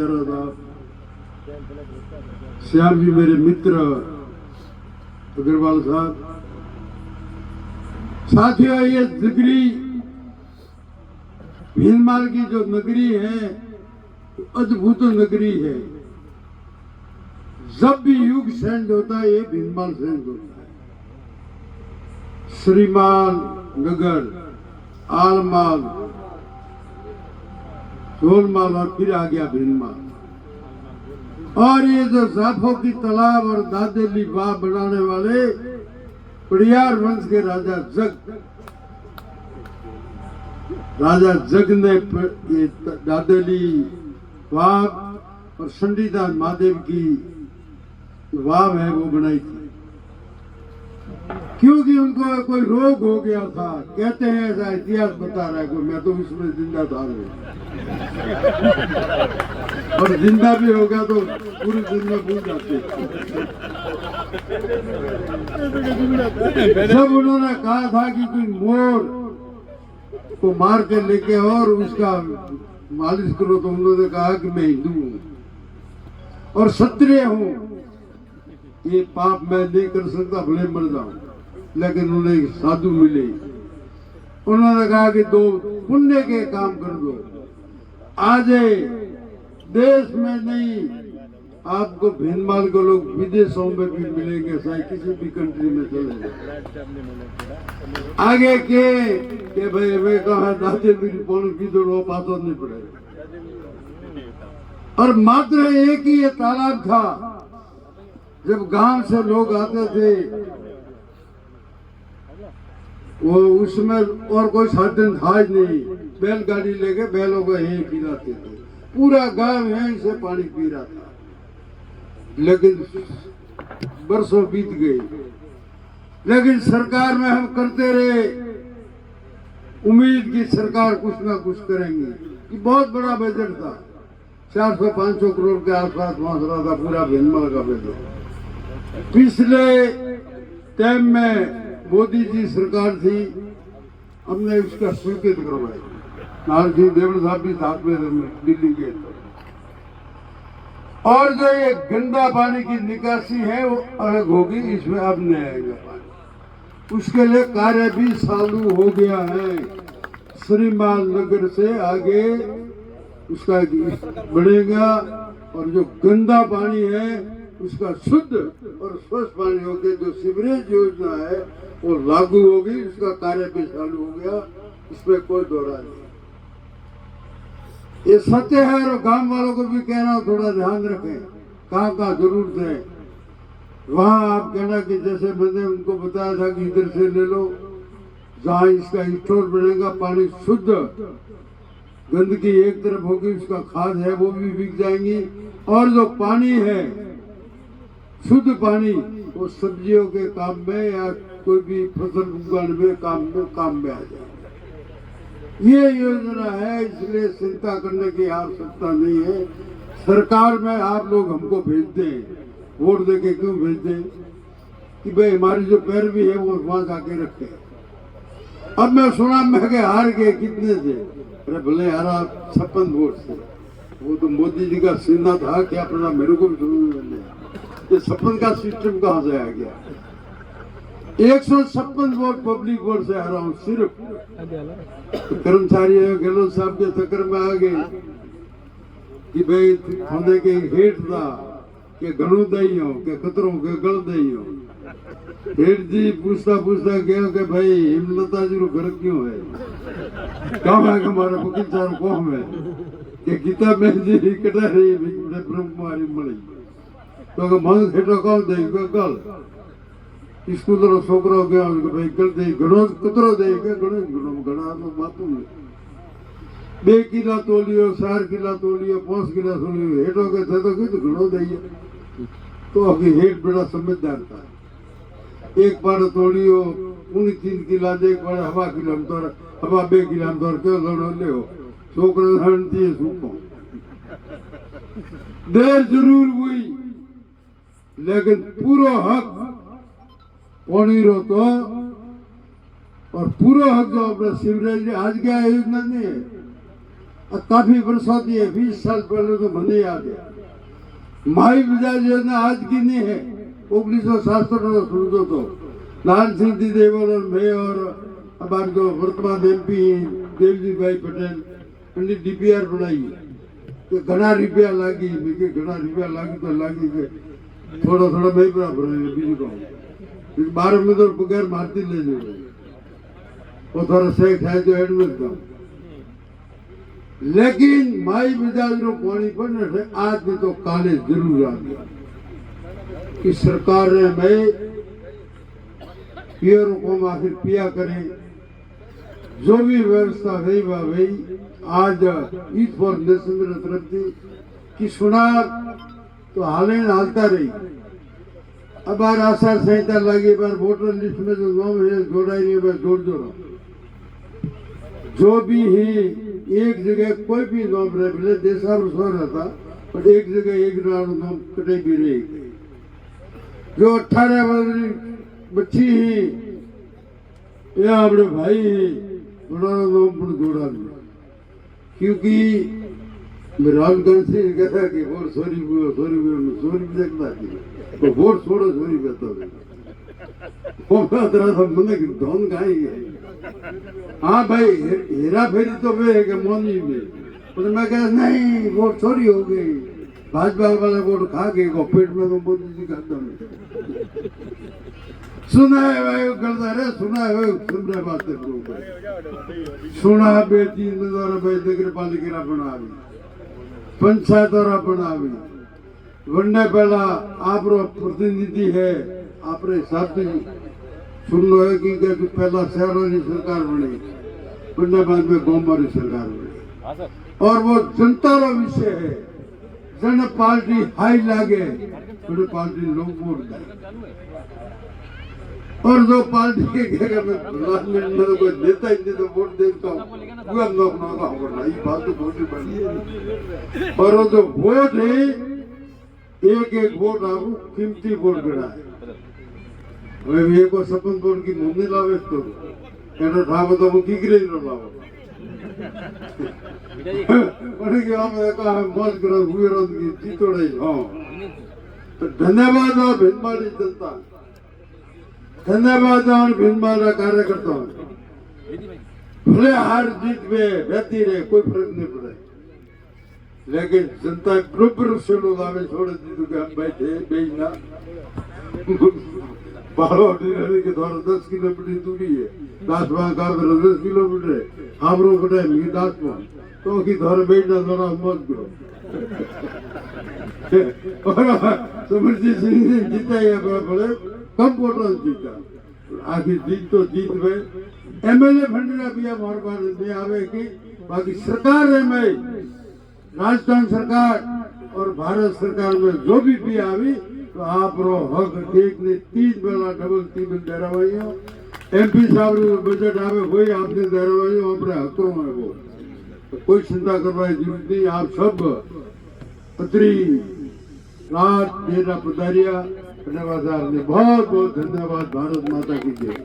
बेचारा था। श्याम जी मेरे मित्र अग्रवाल साहब। साथियों, ये नगरी भीनमाल की जो नगरी है अद्भुत नगरी है। जब भी युग सेंड होता है ये भीनमाल सेंड होता है। श्रीमाल नगर, आलमाल, झोलमाल और फिर आ गया भीनमाल। और ये जो जाफों की तालाब और दादेली बाग बनाने वाले पड़ियार वंश के राजा जग ने ये दादेली बाग और संडीदास महादेव की वाव है वो बनाई थी, क्योंकि उनको कोई रोग हो गया था। कहते हैं, ऐसा इतिहास बता रहा है कोई, मैं तो उसमें जिंदा था और जिंदा भी हो गया तो पूरी दुनिया भूल जाते। जब उन्होंने कहा था कि कोई मोर को मार के लेके और उसका मालिश करो, तो उन्होंने कहा कि मैं हिंदू हूँ और क्षत्रिय हूँ, ये पाप मैं नहीं कर सकता, भले मर जाऊं। लेकिन उन्हें एक साधु मिले, उन्होंने कहा कि दो पुण्य के काम कर दो, आज देश में नहीं आपको भीनमाल के लोग विदेशों में भी मिलेंगे, चाहे किसी भी कंट्री में चले जाए। आगे के भाई वे कहा दादे मेरी पौन की दो पासों नहीं पड़ेगा। और मात्र एक ही ये तालाब था, जब गांव से लोग आते थे वो उसमें और कोई साधन था ही नहीं, बैलगाड़ी लेके बैलों को यहीं पिलाते थे, पूरा गांव यहीं से पानी पी रहा था। लेकिन बरसों बीत गए, लेकिन सरकार में हम करते रहे उम्मीद की सरकार कुछ ना कुछ करेंगी। कि बहुत बड़ा बजट था, 400-500 करोड़ के आसपास पहुंच रहा था पूरा भीनमाल का बजट। पिछले टाइम में मोदी जी सरकार थी, हमने उसका स्वीकृत करवाया, नारसिंह देवड़ साहब भी साथ में दिल्ली के। और जो ये गंदा पानी की निकासी है वो अलग होगी, इसमें अब नहीं आएगा पानी। उसके लिए कार्य भी चालू हो गया है। श्रीमाल नगर से आगे उसका बढ़ेगा और जो गंदा पानी है उसका शुद्ध और स्वच्छ पानी होकर जो सीवरेज योजना है वो लागू होगी, उसका कार्य भी चालू हो गया, इसमें कोई दोहरा नहीं। ये सत्य है और गांव वालों को भी कह रहा हूँ थोड़ा ध्यान रखें, कहाँ कहाँ जरूरत है वहाँ आप कहना कि जैसे मैंने उनको बताया था कि इधर से ले लो, जहाँ इसका स्टोर बनेगा पानी शुद्ध, गंदगी एक तरफ होगी, उसका खाद है वो भी बिक जाएंगी, और जो पानी है शुद्ध पानी वो सब्जियों के काम में या कोई भी फसल उगाने में काम में आ जाए। ये योजना है, इसलिए चिंता करने की आवश्यकता नहीं है। सरकार में आप लोग हमको भेज दें, वोट देके क्यों भेज दें कि भाई हमारी जो पैरवी है वो वहां जाके रखे। अब मैं सुना मैं के हार गए, कितने से? अरे भले हारा 56 वोट से। वो तो मोदी जी का सीना था कि अपना मेरे को भी सुनने, ये 56 का सिस्टम कहाँ से आ गया? 156 वोट पब्लिक वोट से हारा हूँ सिर्फ। तो कर्मचारी गहलोत साहब के चक्कर में आ गए कि भाई होने के हेठ था कि घणु दई हो के कतरों के गल दई हो। हेठ जी पूछता गया कि भाई हिमलता जी घर क्यों है, कहाँ है हमारा वकील साहब कौन है कि गीता बहन जी कटा रही ब्रह्म कुमारी मળી तो मन हेठो कौन दई गल स्कूल छोकरो गया भाई गल दई घणो कतरो दई के घणो घणा तो मातू 2 किला तोलियो 4 किला तोलियो 5 किला तोलियो हेठो के थे तो कीधु घणो दई तो अभी हेठ बड़ा समझदार था। एक बार तोलियो पूरी 3 किला दे, एक बार हवा किलो तो हवा 2 किला तो क्यों लड़ो ले हो छोकरो हणती है सूको। देर जरूर हुई लेकिन पूरा हक पानी रो तो, और पूरा हक जो अपना सीवरेज आज क्या योजना नहीं है, काफी वर्षों थी है, 20 साल पहले तो बंदे याद है। माई विद्या योजना आज की नहीं है, 1967 में शुरू तो नारायण सिंह जी देवल और मैं और हमारे जो वर्तमान MP देवजी भाई पटेल उन्हें DPR बनाई तो घना रुपया लागी, मैं घना रुपया लागी तो लागी के थोड़ा थोड़ा मैं बराबर है बीजू को 12 में तो पगार मारती ले लो वो थोड़ा सेठ है जो एडमिट का, लेकिन माई मिजाज रो पानी पड़ने से आज भी तो काले जरूर आ गया कि सरकार ने मैं पियरों को आखिर पिया करें, जो भी व्यवस्था हुई वह हुई। आज ईद फॉर नेशन तरफ थी कि सुना तो हाले हालता रही। अब बार आचार संहिता लगी, बार वोटर लिस्ट में जो नाम है जोड़ा ही नहीं, बार जोड़ जोड़ा जो भी है एक जगह कोई भी नाम रहे बोले देशा सो रहता पर एक जगह एक नाम कटे भी रहे। जो 18 वर्ष बच्ची ही या अपने भाई ही उन्होंने नाम पर जोड़ा नहीं, क्योंकि राहुल गांधी ने कहा कि वोट सॉरी भी देखता थी तो वोट छोड़ो सॉरी बेहतर है मैंने धन खाएंगे। हाँ भाई हेरा फेरी तो वे है कि मोदी में, पर मैं कह नहीं वोट चोरी हो गई, भाजपा वाले वोट खा गए को पेट में तो मोदी जी खाता नहीं। सुना है भाई करता रहे, सुना है भाई सुन रहे बातें सुना बेटी द्वारा भाई नगर पालिका बनावी, पंचायत और बनावी वन्ने पहला आप प्रतिनिधि है आपरे हिसाब से सुन लो है कि पहला शहरों की सरकार बनी, वन्ने बाद में गाँव की सरकार बनी और वो जनता का विषय है। जन पार्टी हाई लागे तो पार्टी लोग वोट दें और जो पार्टी के मतलब कोई नेता ही नहीं तो वोट देता हूँ वो हम लोग ना होगा ये बात तो बहुत ही बड़ी है। और वो जो वोट है एक एक वोट आपको कीमती वोट गिरा है। वही एक और सपन वोट की मुंडी लावे तो कहना था वो तो वो की गिरे ना लाओ और कि हमने कहा मौज करो हुए रंग की जीतोड़े हाँ तो धन्यवाद और भिन्नवाड़ी जनता, धन्यवाद और भिन्नवाड़ा कार्यकर्ता भले हार जीत में बहती रहे कोई फर्क नहीं पड़े, लेकिन जनता बरोबर से लोग आवे छोड़ दी तो हम बैठे बेचना बालोटी के द्वारा 10 किलोमीटर दूरी है, 10 किलोमीटर है हम लोग मिगी 10 तो की द्वारा बैठना थोड़ा मत करो और समृद्धि सिंह ने जीता है बड़े कम वोटों जीता, आखिर जीत तो जीत गए। MLA फंडरा भी हमारे पास नहीं आवे कि बाकी सरकार है मैं राजस्थान सरकार और भारत सरकार में जो भी आवी तो आप रो हक एक ने 3 बेला डबल टीम दहरावाइयो MP साहब रो बजट आवे वही आपने दहरावाइयो अपने हकों में वो तो कोई चिंता करवाने की जरूरत नहीं। आप सब अतरी रात डेरा पधारिया, धन्यवाद ने बहुत बहुत धन्यवाद। भारत माता की जय।